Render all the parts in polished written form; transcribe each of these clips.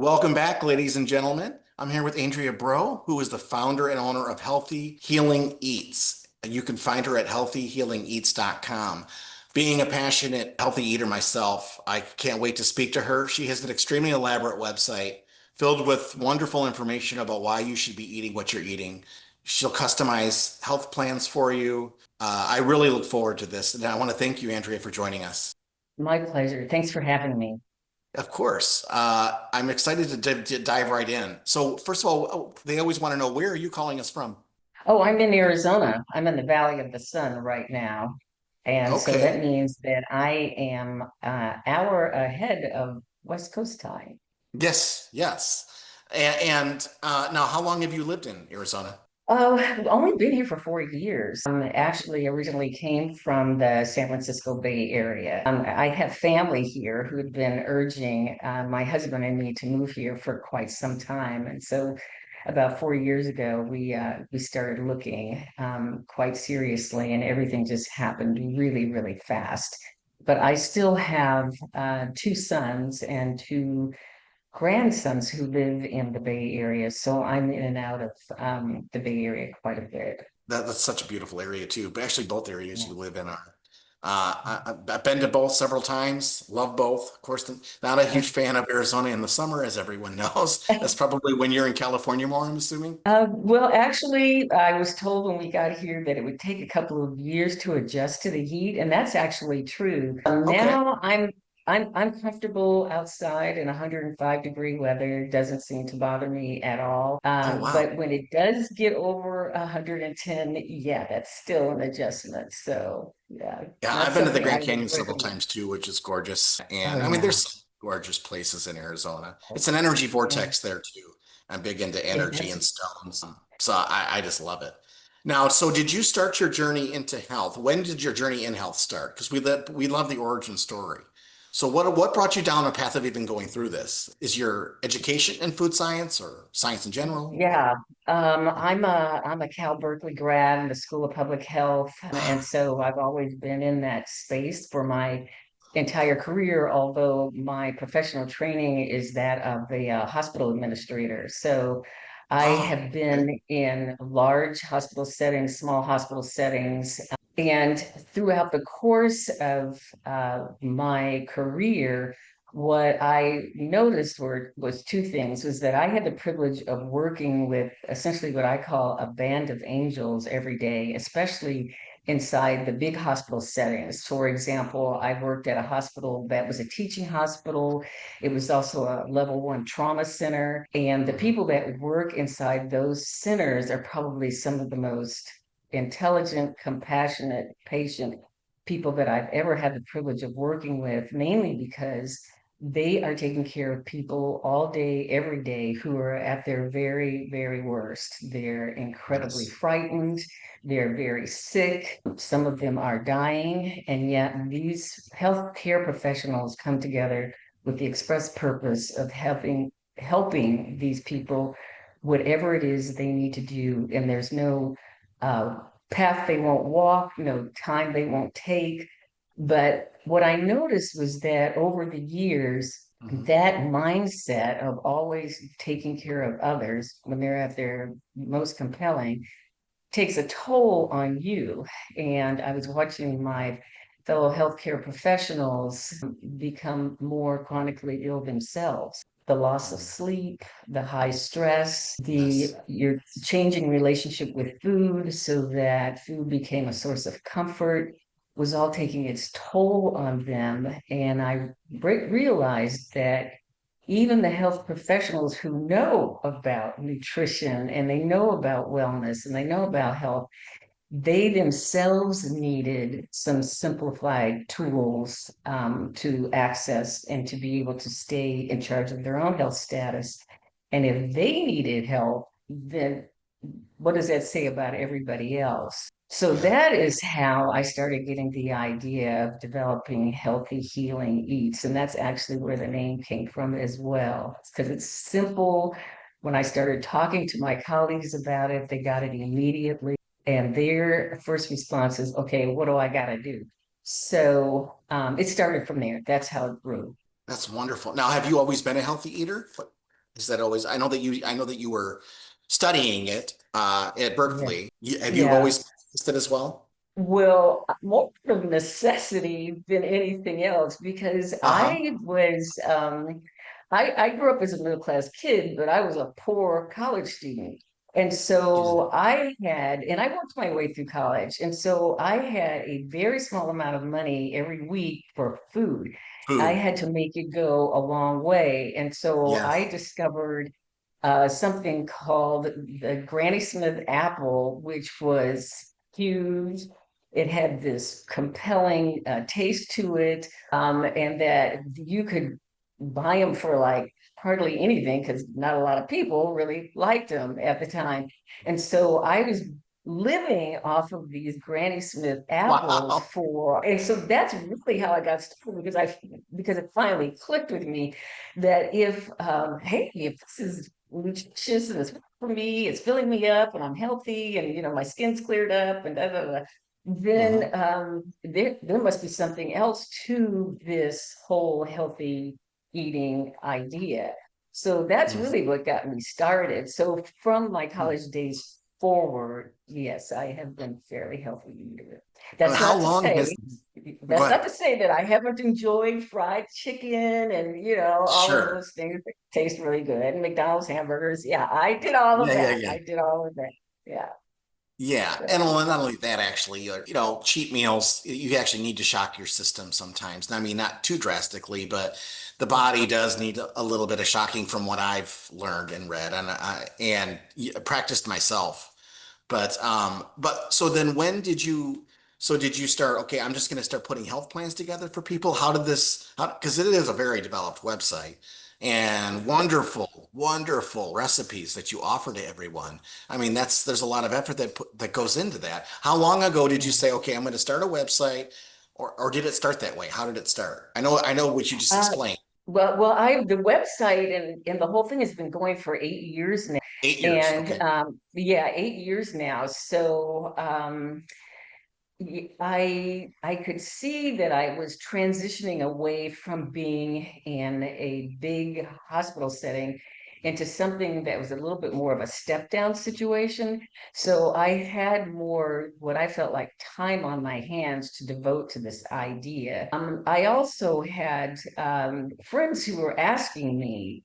Welcome back, ladies and gentlemen. I'm here with Andrea Bro, who is the founder and owner of Healthy Healing Eats. You can find her at healthyhealingeats.com. Being a passionate healthy eater myself, I can't wait to speak to her. She has an extremely elaborate website filled with wonderful information about why you should be eating what you're eating. She'll customize health plans for you. I really look forward to this. And I want to thank you, Andrea, for joining us. My pleasure. Thanks for having me. Of course. I'm excited to dive right in. So, first of all, they always want to know, where are you calling us from? Oh, I'm in Arizona. I'm in the Valley of the Sun right now. And so that Okay. means that I am hour ahead of West Coast time. Yes, yes. And now, how long have you lived in Arizona? Oh, I've only been here for 4 years. Actually originally came from the San Francisco Bay Area. I have family here who had been urging my husband and me to move here for quite some time. And so about 4 years ago, we started looking quite seriously, and everything just happened really, really fast. But I still have two sons and two grandsons who live in the Bay Area, so I'm in and out of the Bay Area quite a bit. That's such a beautiful area too. But actually, both areas Yeah. you live in are. I've been to both several times. Love both. Of course, not a huge fan of Arizona in the summer, as everyone knows. That's probably when you're in California more, I'm assuming. Well, actually, I was told when we got here that it would take a couple of years to adjust to the heat, and that's actually true. Okay. Now I'm comfortable outside in 105-degree weather. It doesn't seem to bother me at all. Oh, wow. But when it does get over 110, yeah, that's still an adjustment. So yeah, Yeah, not I've been to the something I Grand would Canyon several recommend. times too, which is gorgeous. Oh And I mean, yeah. there's some gorgeous places in Arizona. It's an energy Yeah. vortex there too. I'm big into energy That's and stones. So I just love it. Now, so did you start your journey into health? When did your journey in health start? Because we love the origin story. So what brought you down a path of even going through this? Is your education in food science or science in general? Yeah, I'm a Cal Berkeley grad in the School of Public Health, and so I've always been in that space for my entire career. Although my professional training is that of a hospital administrator, so I Oh, have okay. been in large hospital settings, small hospital settings, and throughout the course of my career, what I noticed was two things: was that I had the privilege of working with essentially what I call a band of angels every day, especially inside the big hospital settings. For example, I worked at a hospital that was a teaching hospital. It was also a level 1 trauma center. And the Mhm. people that work inside those centers are probably some of the most intelligent, compassionate, patient people that I've ever had the privilege of working with, mainly because they are taking care of people all day, every day who are at their very, very worst. They're incredibly Yes. frightened. They're very sick. Some of them are dying. And yet these healthcare professionals come together with the express purpose of helping these people, whatever it is they need to do. And there's no uh, path they won't walk, no time they won't take. But what I noticed was that over the years, Mhm. that mindset of always taking care of others when they're at their most compelling takes a toll on you. And I was watching my fellow healthcare professionals become more chronically ill themselves. The loss of Mhm. sleep, the high stress, the Yes. your changing relationship with food so that food became a source of comfort was all taking its toll on them. And I realized that even the health professionals who know about nutrition and they know about wellness and they know about health, they themselves needed some simplified tools to access and to be able to stay in charge of their own health status. And if they needed help, then what does that say about everybody else? So Yeah. that is how I started getting the idea of developing healthy healing eats. And that's actually where the name came from as well, because it's simple. When I started talking to my colleagues about it, they got it immediately. And their first response is, okay, what do I got to do? So it started from there. That's how it grew. That's wonderful. Now, have you always been a healthy eater? What? Is that always, I know that you were studying it at Yeah. Berkeley. Have you Yeah. always practiced it as well? Well, more of necessity than anything else, because Uh-huh. I grew up as a middle class kid, but I was a poor college student. And Yeah. so and I worked my way through college. And so I had a very small amount of money every week for food. I Food. had to make it go a long way. And so I Yes. discovered something called the Granny Smith apple, which was huge. It had this compelling taste to it, and that you could buy them for like hardly anything because not a lot of people really liked them at the time. And so I was living off of these Granny Smith apples Wow. and so that's really how I got started, because it finally clicked with me that if this is nutritious and it's for me, it's filling me up and I'm healthy and my skin's cleared up and da, da, da, then Hmm. there must be something else to this whole healthy eating idea. So that's really what got me started. So from my college days forward, yes, I have been fairly healthy eater. And That's how not to long has, say go that's not ahead. to say that I haven't enjoyed fried chicken and all of Sure. those things that taste really good and McDonald's hamburgers. Yeah, I did all of Yeah, yeah, that. yeah. I did all of that. Yeah. Yeah, and So well, not only that, actually, cheat meals, you actually need to shock your system sometimes. I mean, not too drastically, but the body does need a little bit of shocking from what I've learned and read and practiced myself. But so then so did you start, okay, I'm just going to start putting health plans together for people? Because it is a very developed website and wonderful, wonderful recipes that you offer to everyone. I mean, there's a lot of effort that goes into that. How long ago did you yeah. say, okay, I'm going to start a website, or did it start that way? How did it start? I know what you just Uh, explained. I the website and the whole thing has been going for 8 years now, 8 years. and Okay. yeah, 8 years now. So I could see that I was transitioning away from being in a big hospital setting into something that was a little bit more of a step down situation. So I had more what I felt like time on my hands to devote to this idea. I also had friends who were asking me,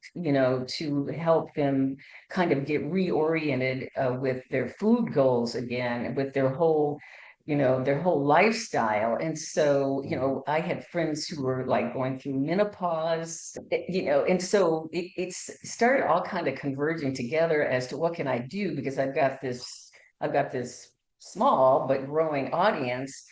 to help them kind of get reoriented with their food goals again, with their whole lifestyle. And so, I had friends who were like going through menopause, and so it's started all kind of converging together as to what can I do, because I've got this small but growing audience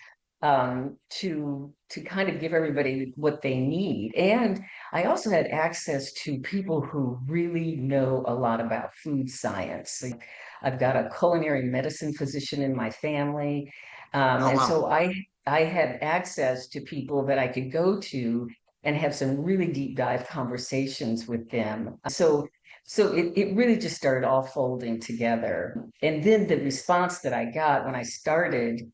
to kind of give everybody what they need. And I also had access to people who really know a lot about food science. Like, I've got a culinary medicine physician in my family. Oh, And wow. so I had access to people that I could go to and have some really deep dive conversations with them. So it really just started all folding together. And then the response that I got when I started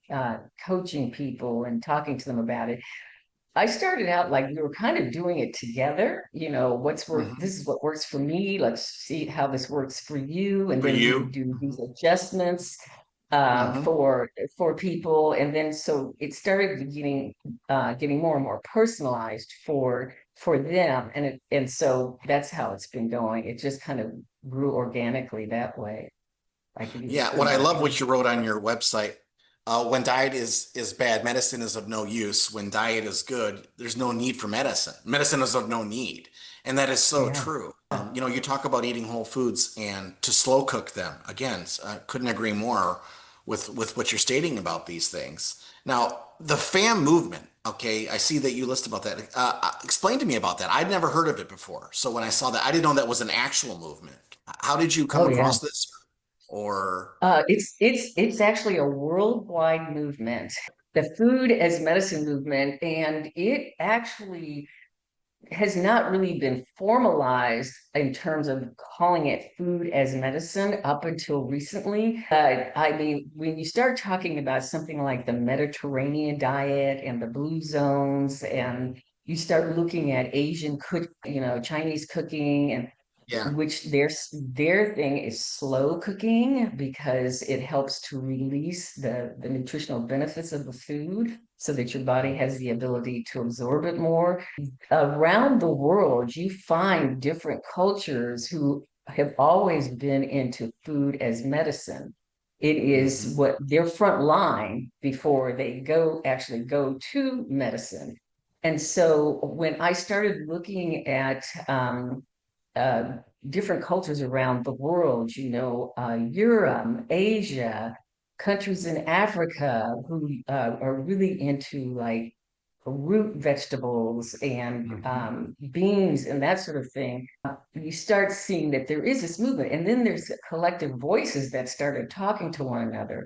coaching people and talking to them about it, I started out like we were kind of doing it together. Hmm. This is what works for me. Let's see how this works for you. And For then we would you. do Hmm. these adjustments Hmm. for people. And then so it started getting more and more personalized for them. And so that's how it's been going. It just kind of grew organically that way. I could use Yeah, it what I more. love what you wrote on your website. When diet is bad, medicine is of no use. When diet is good, there's no need for medicine. Medicine is of no need, and that is so Yeah. true. You talk about eating whole foods and to slow cook them. Again, couldn't agree more with what you're stating about these things. Now, the FAM movement. Okay, I see that you list about that. Explain to me about that. I'd never heard of it before. So when I saw that, I didn't know that was an actual movement. How did you come Oh yeah. across this? Or It's actually a worldwide movement, the food as medicine movement, and it actually has not really been formalized in terms of calling it food as medicine up until recently. I mean, when you start talking about something like the Mediterranean diet and the blue zones, and you start looking at Asian cook, Chinese cooking, and Yeah. which their thing is slow cooking because it helps to release the nutritional benefits of the food so that your body has the ability to absorb it more. Around the world, you find different cultures who have always been into food as medicine. It is Hmm. what their front line before they actually go to medicine. And so when I started looking at uh, different cultures around the world, Europe, Asia, countries in Africa who are really into like root vegetables and Hmm. beans and that sort of thing. You start seeing that there is this movement, and then there's collective voices that started talking to one another.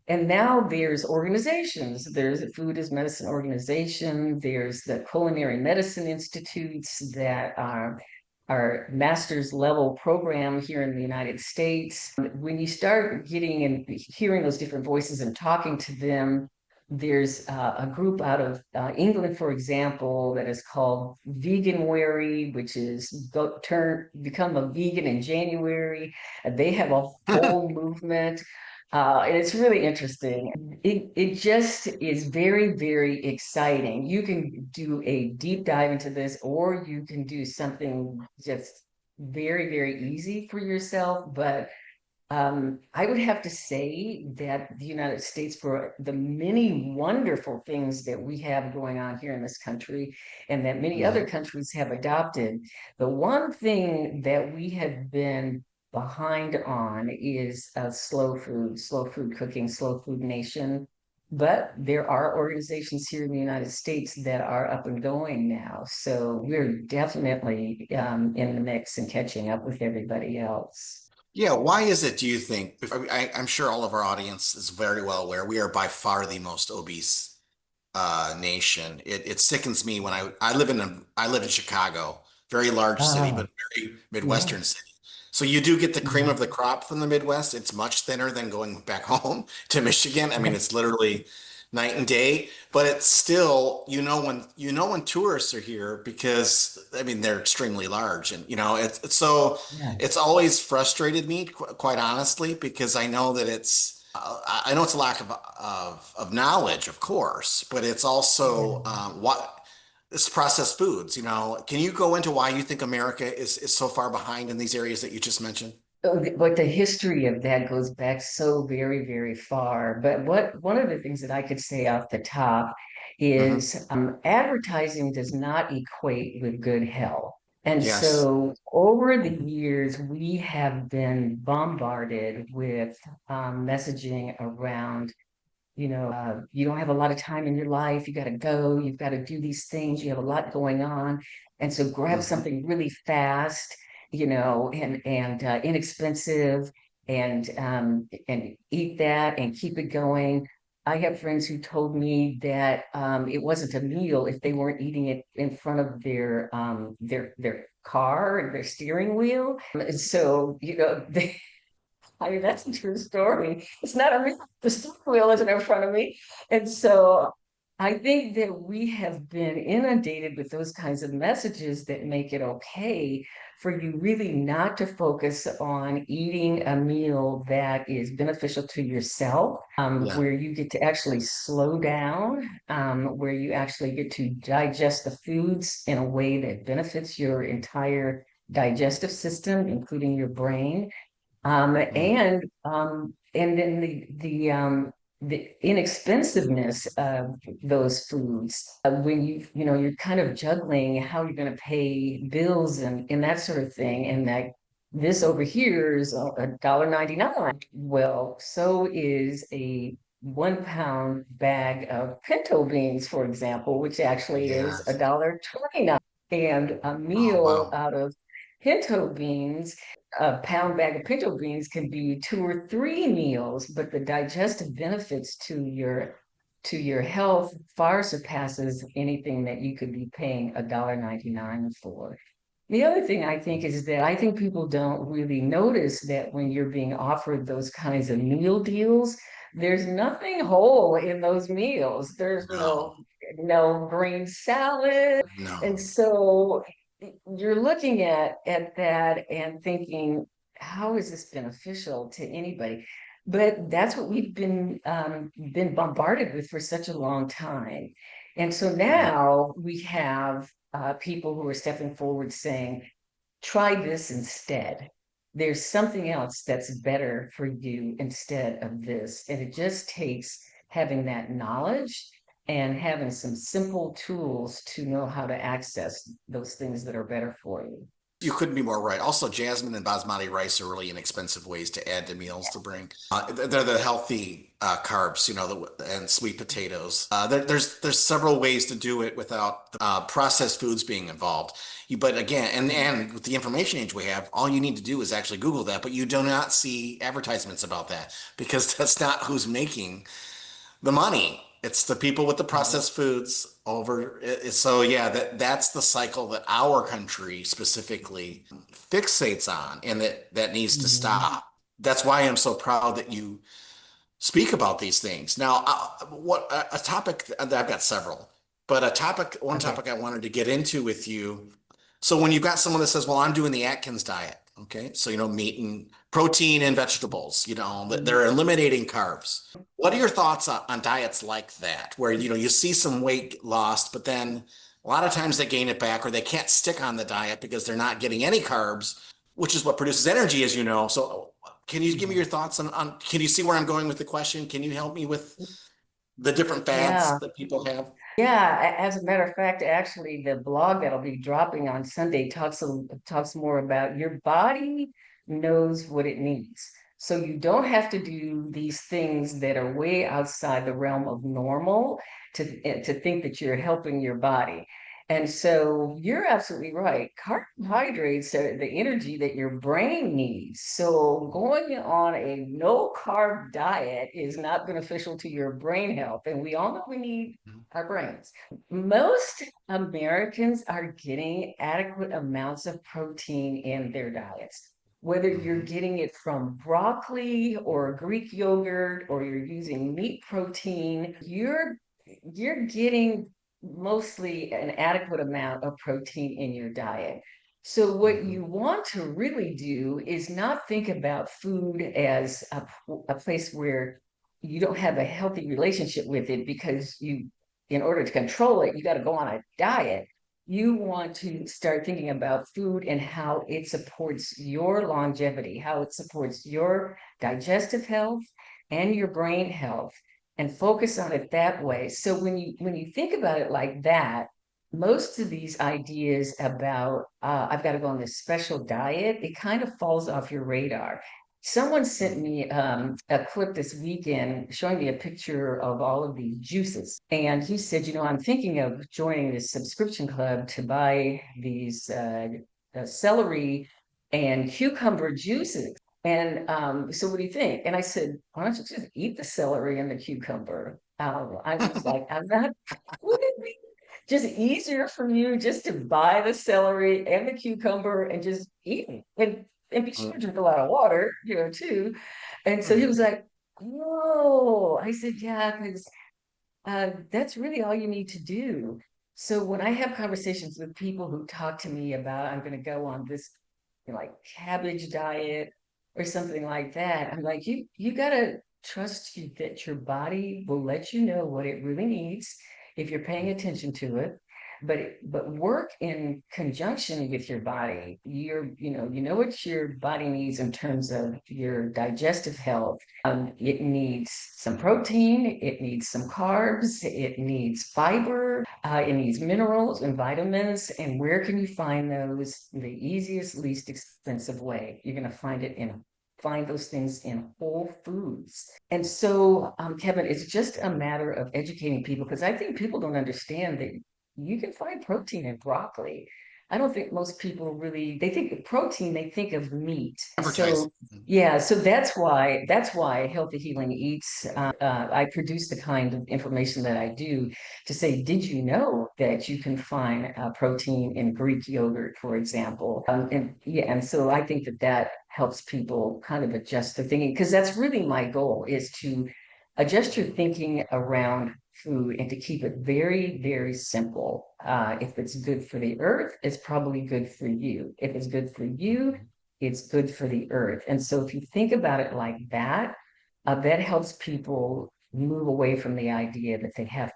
And now there's organizations. There's a Food as Medicine organization. There's the Culinary Medicine Institutes that are master's level program here in the United States. When you start getting and hearing those different voices and talking to them, there's a group out of England, for example, that is called Veganwary, which is become a vegan in January. They have a whole movement. And it's really interesting. It just is very, very exciting. You can do a deep dive into this, or you can do something just very, very easy for yourself. But I would have to say that the United States, for the many wonderful things that we have going on here in this country, and that many other Hmm. countries have adopted, the one thing that we have been behind on is slow food cooking, slow food nation. But there are organizations here in the United States that are up and going now. So we're definitely in the mix and catching up with everybody else. Yeah, why is it, do you think? I'm sure all of our audience is very well aware we are by far the most obese nation. It sickens me when I live in Chicago, very large city, Ah, but very yeah. Midwestern city. So you do get the cream Mhm. of the crop from the Midwest. It's much thinner than going back home to Michigan. I mean, it's literally night and day, but it's still, when tourists are here because I mean they're extremely large and so Yeah. it's always frustrated me quite honestly because I know that I know it's a lack of knowledge, of course, but it's also Yeah. what it's processed foods. Can you go into why you think America is so far behind in these areas that you just mentioned? But the history of that goes back so very, very far. But one of the things that I could say off the top Hmm. is advertising does not equate with good health. And Yes. so over the years, we have been bombarded with messaging around you don't have a lot of time in your life. You got to go, you've got to do these things, you have a lot going on. And so grab Hmm. something really fast, and inexpensive and eat that and keep it going. I have friends who told me that it wasn't a meal if they weren't eating it in front of their car and their steering wheel. And so, I mean, that's a true story. It's not a real, the steering wheel isn't in front of me. And so I think that we have been inundated with those kinds of messages that make it okay for you really not to focus on eating a meal that is beneficial to yourself, Yeah. where you get to actually slow down, where you actually get to digest the foods in a way that benefits your entire digestive system, including your brain. Mhm. And then the inexpensiveness of those foods when you're kind of juggling how you're going to pay bills and that sort of thing, and that this over here is $1.99. Well, so is a 1 pound bag of pinto beans, for example, which actually is Yes. $1.29. And a Oh, meal wow. out of pinto beans, a pound bag of pinto beans can be 2 or 3 meals, but the digestive benefits to your health far surpasses anything that you could be paying $1.99 for. The other thing I think is that I think people don't really notice that when you're being offered those kinds of meal deals, there's nothing whole in those meals. There's No, no green salad. And no. so you're looking at that and thinking, how is this beneficial to anybody? But that's what we've been bombarded with for such a long time. And so Mhm. now we have people who are stepping forward saying, try this instead. There's something else that's better for you instead of this. And it just takes having that knowledge and having some simple tools to know how to access those things that are better for you. You couldn't be more right. Also, jasmine and basmati rice are really inexpensive ways to add to meals to bring. They're the healthy carbs, and sweet potatoes. There's several ways to do it without processed foods being involved. But again, and with the information age we have, all you need to do is actually Google that. But you do not see advertisements about that because that's not who's making the money. It's the people with the processed foods over. So yeah, that's the cycle that our country specifically fixates on, and that needs to Mhm. stop. That's why I'm so proud that you speak about these things. Now, what a topic that I've got several, but one Okay. topic I wanted to get into with you. So when you've got someone that says, "Well, I'm doing the Atkins diet," okay, so meat and protein and vegetables, that Mhm. they're eliminating carbs. What are your thoughts on diets like that, where you see some weight lost, but then a lot of times they gain it back, or they can't stick on the diet because they're not getting any carbs, which is what produces energy, as you know. So can you give me your Mhm. thoughts on can you see where I'm going with the question? Can you help me with the different fads Yeah. that people have? Yeah, as a matter of fact, actually, the blog that'll be dropping on Sunday talks more about your body knows what it needs. So you don't have to do these things that are way outside the realm of normal to think that you're helping your body. And so you're absolutely right. Carbohydrates are the energy that your brain needs. So going on a no carb diet is not beneficial to your brain health. And we all know we need our brains. Most Americans are getting adequate amounts of protein in their diets. Whether you're Mhm. getting it from broccoli or Greek yogurt or you're using meat protein, you're getting mostly an adequate amount of protein in your diet. So what Mhm. you want to really do is not think about food as a place where you don't have a healthy relationship with it because in order to control it, you got to go on a diet. You want to start thinking about food and how it supports your longevity, how it supports your digestive health and your brain health, and focus on it that way. So when you think about it like that, most of these ideas about I've got to go on this special diet, it kind of falls off your radar. Someone sent Mhm. me a clip this weekend showing me a picture of all of these juices. And he said, I'm thinking of joining this subscription club to buy these celery and cucumber juices. And so what do you think? And I said, why don't you just eat the celery and the cucumber? I was like, I'm not, would it be just easier for you just to buy the celery and the cucumber and just eat it? And be sure to drink a lot of water, too. And so he was Mhm. like, oh, I said, yeah, because that's really all you need to do. So when I have conversations with people who talk to me about I'm going to go on this like cabbage diet or something like that, I'm like, you gotta trust that your body will let you know what it really needs if you're paying attention to it. But work in conjunction with your body. You know what your body needs in terms of your digestive health. It needs some protein, it needs some carbs, it needs fiber, it needs minerals and vitamins. And where can you find those? The easiest, least expensive way. You're going to find those things in whole foods. And so, Kevin, it's just a matter of educating people because I think people don't understand that you can find protein in broccoli. I don't think most people really, they think of protein, they think of meat. Advertising. So yeah, so that's why Healthy Healing Eats. I produce the kind of information that I do to say, did you know that you can find protein in Greek yogurt, for example? And yeah, and so I think that helps people kind of adjust their thinking because that's really my goal is to adjust your thinking around food and to keep it very, very simple. If it's good for the earth, it's probably good for you. If it's good for you, it's good for the earth. And so if you think about it like that, that helps people move away from the idea that they have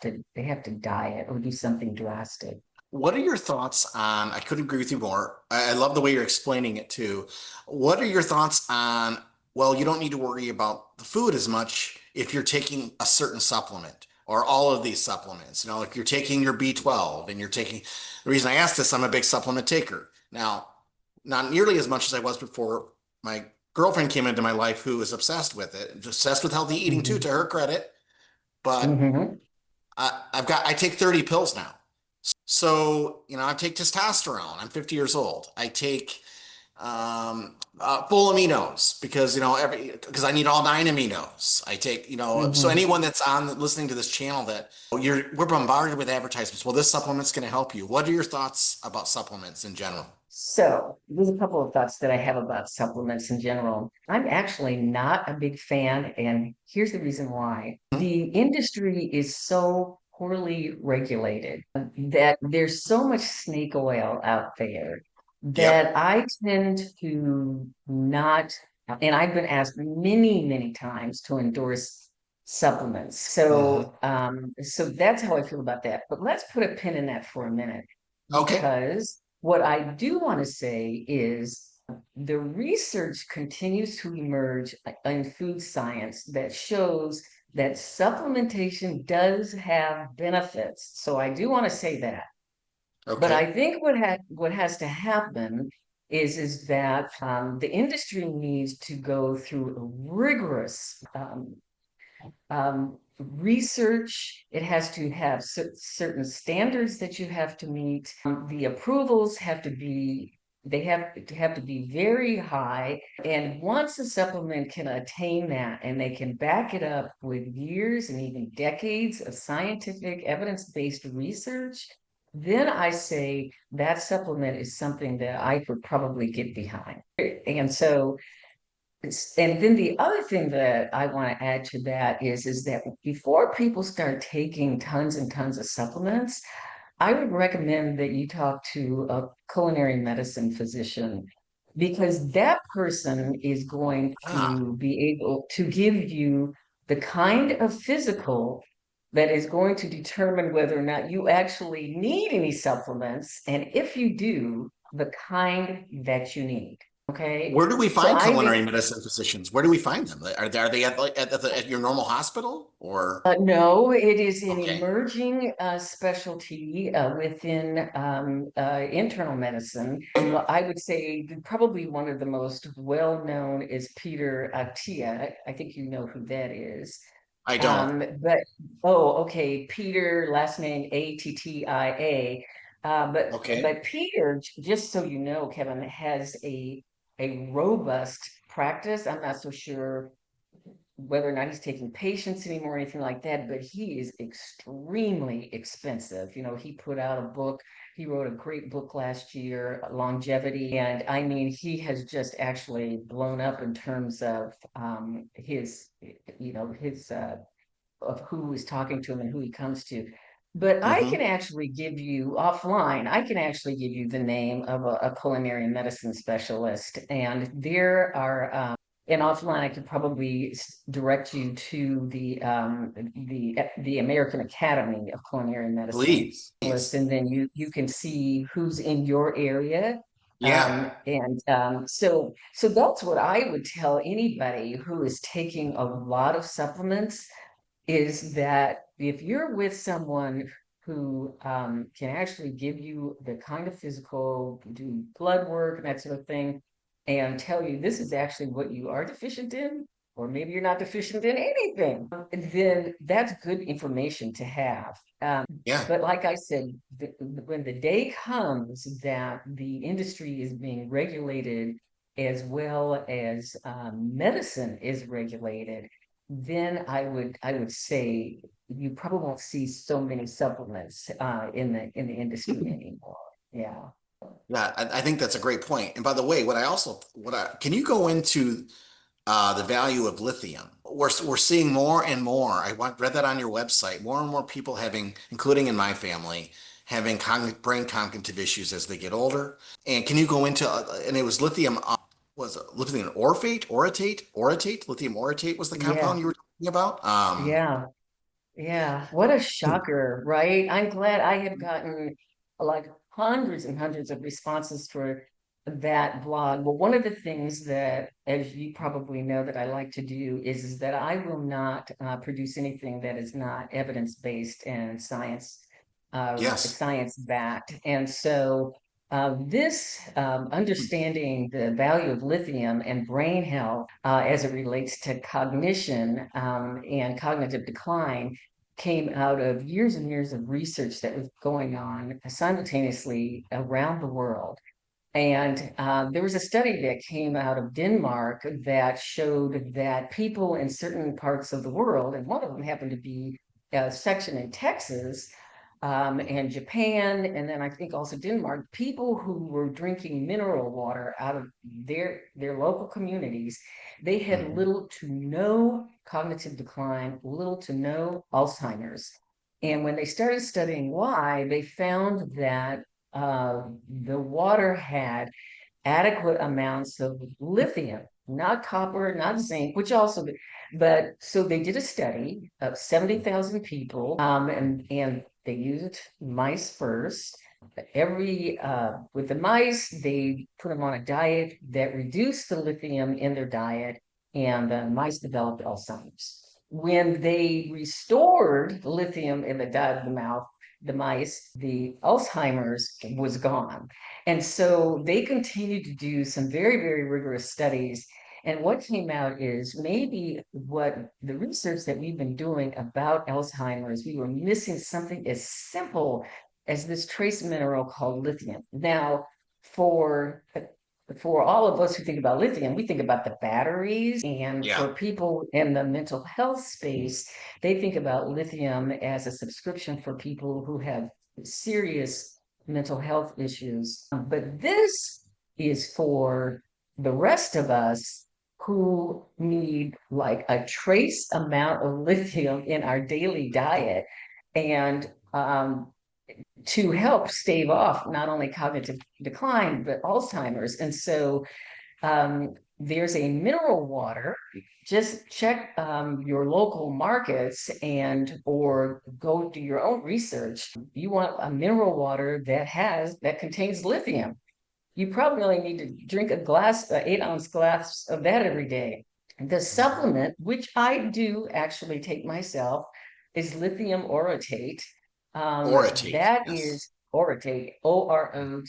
to diet or do something drastic. What are your thoughts on, I couldn't agree with you more. I love the way you're explaining it too. What are your thoughts on, well, you don't need to worry about the food as much if you're taking a certain supplement or all of these supplements. You know, if you're taking your B12 and you're taking, the reason I ask this, I'm a big supplement taker. Now, not nearly as much as I was before my girlfriend came into my life who is obsessed with it, obsessed with healthy eating too, Mhm. to her credit. But Mhm. I take 30 pills now. So, you know, I take testosterone. I'm 50 years old. I take full aminos because, you know, because I need all 9 aminos. I take, you know, so Mhm. anyone that's on listening to this channel that we're bombarded with advertisements. Well, this supplement's going to help you. What are your thoughts about supplements in general? So, there's a couple of thoughts that I have about supplements in general. I'm actually not a big fan, and here's the reason why. Hmm? The industry is so poorly regulated that there's so much snake oil out there that Yep. I tend to not, and I've been asked many, many times to endorse supplements. Hmm. So that's how I feel about that. But let's put a pin in that for a minute Okay. because what I do want to say is the research continues to emerge in food science that shows that supplementation does have benefits. So I do want to say that. But Okay. I think what has to happen is that the industry needs to go through a rigorous research. It has to have certain standards that you have to meet. The approvals have to be they have to be very high. And once a supplement can attain that and they can back it up with years and even decades of scientific evidence-based research, then I say that supplement is something that I could probably get behind. And so and then the other thing that I want to add to that is that before people start taking tons and tons of supplements, I would recommend that you talk to a culinary medicine physician because that person is going Ah, to be able to give you the kind of physical that is going to determine whether or not you actually need any supplements, and if you do, the kind that you need. Okay. where do we So find I think culinary medicine physicians? Where do we find them? Are they at like at your normal hospital or? No, it is an Okay. emerging specialty within internal medicine. I would say probably one of the most well-known is Peter Attia. I think you know who that is. I don't. But oh, okay, Peter, last name Attia. Okay. But Peter, just so you know, Kevin, has a robust practice. I'm not so sure whether or not he's taking patients anymore or anything like that, but he is extremely expensive. You know, he put out a book, he wrote a great book last year, Longevity. And I mean, he has just actually blown up in terms of his, his of who is talking to him and who he comes to. But I can Hmm. actually give you offline, I can actually give you the name of a culinary medicine specialist. And there are and offline, I could probably direct you to the American Academy of Culinary Medicine Please, list, please. and then you can see who's in your area. Yeah. So that's what I would tell anybody who is taking a lot of supplements is that if you're with someone who can actually give you the kind of physical, do blood work and that sort of thing, and tell you this is actually what you are deficient in, or maybe you're not deficient in anything, then that's good information to have. Yeah. But like I said, when the day comes that the industry is being regulated as well as medicine is regulated, then I would say you probably won't see so many supplements in the industry anymore. Yeah. Yeah. I think that's a great point. And by the way, what I also, what I, can you go into the value of lithium. We're seeing more and more. Read that on your website. More and more people having, including in my family, having brain cognitive issues as they get older. And can you go into, and it was lithium, was it lithium orotate? Lithium orotate was the Yeah, compound you were talking about? yeah. Yeah, what a shocker, right? I'm glad I have gotten like hundreds and hundreds of responses for that blog. Well, one of the things that, as you probably know, that I like to do is that I will not produce anything that is not evidence-based and Yes. science backed. And so this understanding the value of lithium and brain health as it relates to cognition and cognitive decline came out of years and years of research that was going on simultaneously around the world. And there was a study that came out of Denmark that showed that people in certain parts of the world, and one of them happened to be a section in Texas and Japan, and then I think also Denmark, people who were drinking mineral water out of their local communities, they had Mhm. little to no cognitive decline, little to no Alzheimer's. And when they started studying why, they found that the water had adequate amounts of lithium, not copper, not zinc, which also, but so they did a study of 70,000 people, and they used mice first. With the mice, they put them on a diet that reduced the lithium in their diet, and the mice developed Alzheimer's. When they restored lithium in the diet of the mice, the Alzheimer's was gone. And so they continued to do some very, very rigorous studies. And what came out is maybe what the research that we've been doing about Alzheimer's, we were missing something as simple as this trace mineral called lithium. Now, for for all of us who think about lithium, we think about the batteries. And Yeah. for people in the mental health space, they think about lithium as a subscription for people who have serious mental health issues. But this is for the rest of us who need like a trace amount of lithium in our daily diet. And to help stave off not only cognitive decline, but Alzheimer's. And so there's a mineral water. Just check your local markets and or go do your own research. You want a mineral water that contains lithium. You probably only need to drink a glass, an 8-ounce glass of that every day. The Mhm. supplement, which I do actually take myself, is lithium orotate. Orotate. That Yes. is orotate, Orotate.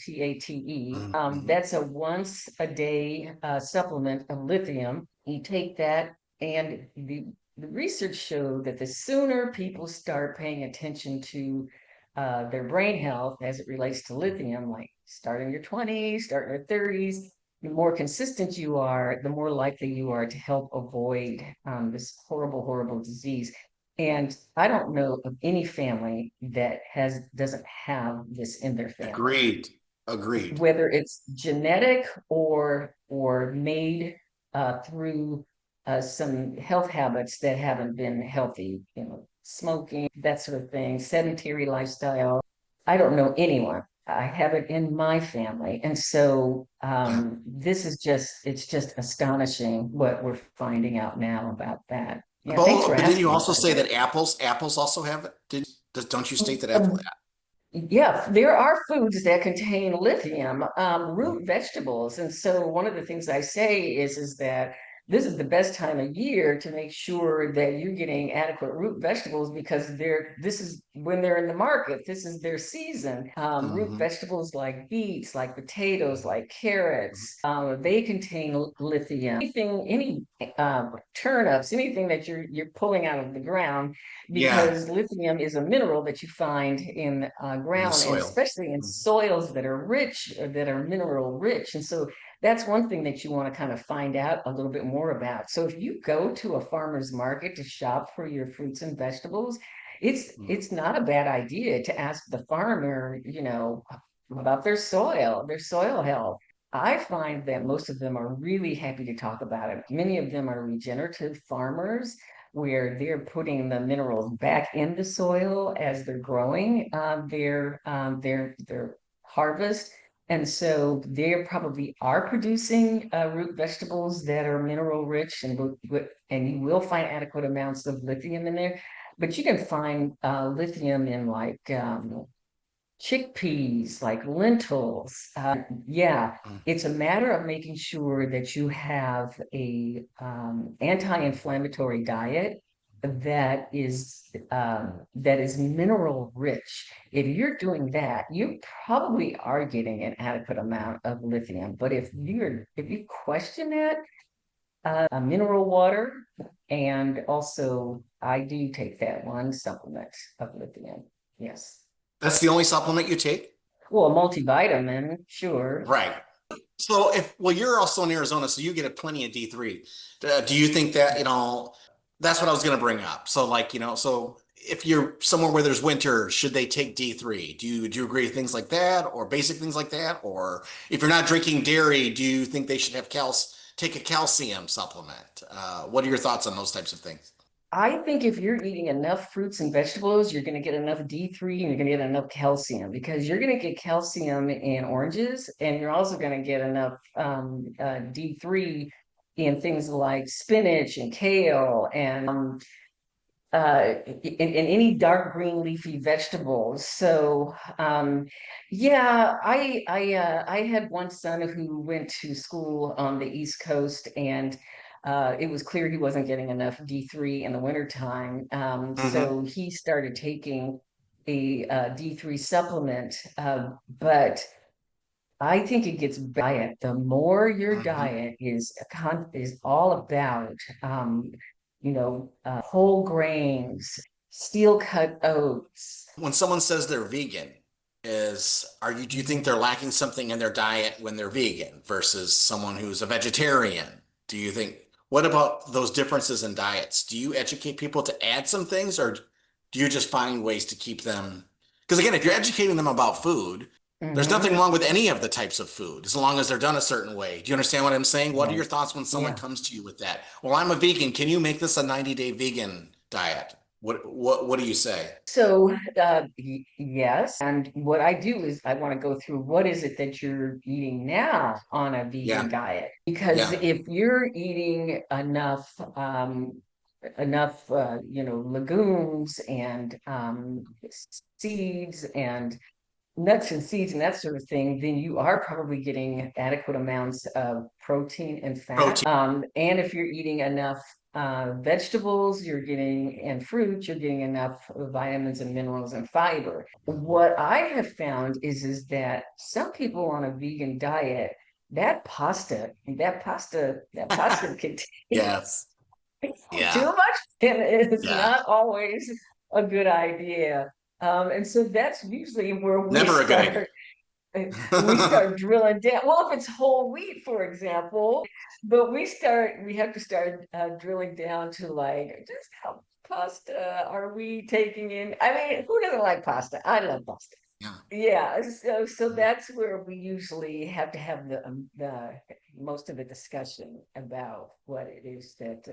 Mhm. That's a once a day supplement of lithium. You take that, and the research showed that the sooner people start paying attention to their brain health as it relates to lithium, like start in your 20s, start in your 30s, the more consistent you are, the more likely you are to help avoid this horrible, horrible disease. And I don't know of any family that doesn't have this in their family, Agreed. Agreed. whether it's genetic or made through some health habits that haven't been healthy, smoking, that sort of thing, sedentary lifestyle. I don't know anyone. I have it in my family. And so Yeah. it's just astonishing what we're finding out now about that. Yeah, thanks But for didn't you asking, also by the say way. that apples also have it? Don't you state that apple? Um, Yeah, there are foods that contain lithium, root vegetables. And so one of the things I say is that this is the best time of year to make sure that you're getting adequate root vegetables because this is when they're in the market. This is their season. Root Mhm. vegetables like beets, like potatoes, like carrots, they contain lithium. Any turnips, anything that you're pulling out of the ground Yeah, because lithium is a mineral that you find in in the ground and soil. especially in Mhm. soils that are rich, that are mineral rich. And so that's one thing that you want to kind of find out a little bit more about. So if you go to a farmer's market to shop for your fruits and vegetables, it's not a bad idea to ask the farmer, about their soil health. I find that most of them are really happy to talk about it. Many of them are regenerative farmers where they're putting the minerals back in the soil as they're growing their harvest. And so they probably are producing root vegetables that are mineral rich, and you will find adequate amounts of lithium in there. But you can find lithium in like chickpeas, like lentils. Yeah, Mm. it's a matter of making sure that you have a anti-inflammatory diet that is mineral rich. If you're doing that, you probably are getting an adequate amount of lithium. But if you question that, a mineral water, and also I do take that one supplement of lithium. Yes. That's the only supplement you take? Well, a multivitamin, sure. Right. So well, you're also in Arizona, so you get a plenty of D3. Do you think that, that's what I was going to bring up. So like, so if you're somewhere where there's winter, should they take D3? Do you agree with things like that or basic things like that? Or if you're not drinking dairy, do you think they should have take a calcium supplement? What are your thoughts on those types of things? I think if you're eating enough fruits and vegetables, you're going to get enough D3 and you're going to get enough calcium because you're going to get calcium in oranges and you're also going to get enough D3 in things like spinach and kale and in any dark green leafy vegetables. So yeah, I had one son who went to school on the East Coast, and it was clear he wasn't getting enough D3 in the wintertime. Hmm. So he started taking a D3 supplement, but I think it gets diet. The more your Hmm. diet is all about, whole grains, steel cut oats. When someone says they're vegan, do you think Mhm. they're lacking something in their diet when they're vegan versus someone who's a vegetarian? What about those differences in diets? Do you educate people to add some things or do you just find ways to keep them? Because again, if you're educating them about food, there's nothing Mhm. wrong with any of the types of food as long as they're done a certain way. Do you understand what I'm saying? What are Yeah, your thoughts when someone yeah. comes to you with that? Well, I'm a vegan. Can you make this a 90-day vegan diet? What do you say? So, yes. And what I do is I want to go through what is it that you're eating now on a vegan Yeah, diet? Because yeah. if you're eating enough, legumes and seeds and nuts and seeds and that sort of thing, then you are probably getting adequate amounts of protein and fat. Protein. And if you're eating enough vegetables, and fruit, you're getting enough vitamins and minerals and fiber. What I have found is that some people on a vegan diet, that pasta can take Yes. too Yeah. much, and it's Yeah. not always a good idea. And so that's usually where we Never a good idea. start we start drilling down. Well, if it's whole wheat, for example, but we have to start drilling down to like just how pasta are we taking in? I mean, who doesn't like pasta? I love pasta. Yeah. Yeah, so that's where we usually have to have the most of the discussion about what it is that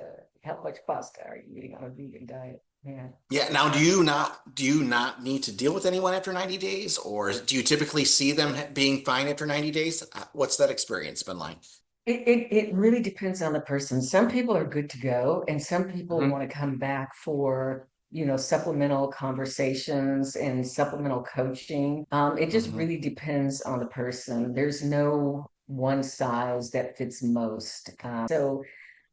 how much pasta are you eating on a vegan diet? Yeah. Yeah. Now, do you not need to deal with anyone after 90 days, or do you typically see them being fine after 90 days? What's that experience been like? It really depends on the person. Some people are good to go, and some people Hmm. want to come back for, supplemental conversations and supplemental coaching. It just Hmm. really depends on the person. There's no one size that fits most.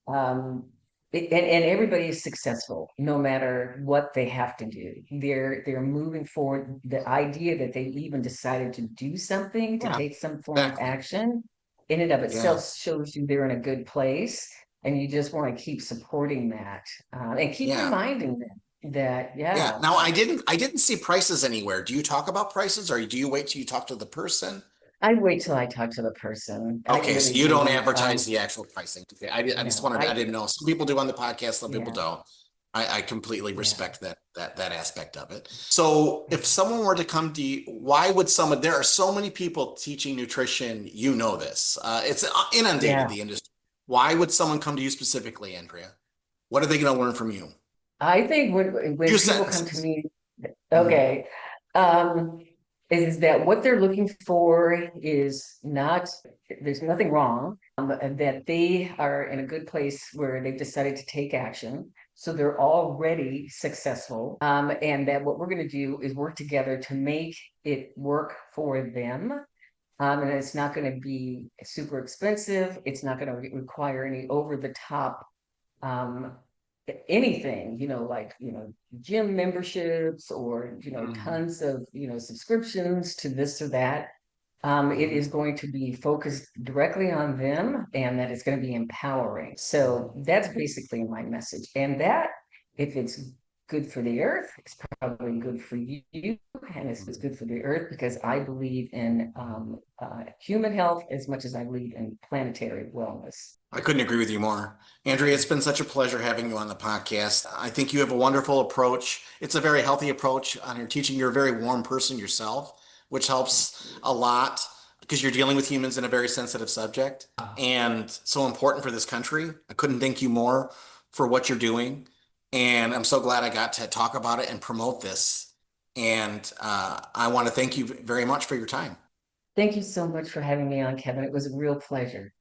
Um, and everybody is successful no matter what they have to do. They're moving forward. The idea that they even decided to do something, to Yeah, take some form of exactly. action, in and of Yeah. itself shows you they're in a good place, and you just want to keep supporting that and keep Yeah. reminding them that, Yeah. yeah. Now, I didn't see prices anywhere. Do you talk about prices or do you wait till you talk to the person? I wait till I talk to the person. I Okay, so really you don't do. advertise the actual pricing. Okay, I just No, wanted, I didn't know. Some people do on the podcast, some people yeah, don't. I completely yeah. respect that. that aspect of it. So if someone were to come to you, why would someone, there are so many people teaching nutrition, you know this. It's inundated Yeah, the industry. Why would someone come to you specifically, Andrea? What are they going to learn from you? I think when Few people come to sentences. me, Mhm. okay, um, is that what they're looking for is not, there's nothing wrong, and that they are in a good place where they've decided to take action. So they're already successful. And that what we're going to do is work together to make it work for them. And it's not going to be super expensive. It's not going to require any over the top um anything, like, gym memberships or, Mhm. tons of, subscriptions to this or that. It Mhm. is going to be focused directly on them, and that it's going to be empowering. So that's basically my message. And that, if it's good for the earth, it's probably good for you. And it's good for the earth because I believe in human health as much as I believe in planetary wellness. I couldn't agree with you more. Andrea, it's been such a pleasure having you on the podcast. I think you have a wonderful approach. It's a very healthy approach on your teaching. You're a very warm person yourself, which helps a lot because you're dealing with humans in a very sensitive subject and so important for this country. I couldn't thank you more for what you're doing. And I'm so glad I got to talk about it and promote this. And I want to thank you very much for your time. Thank you so much for having me on, Kevin. It was a real pleasure.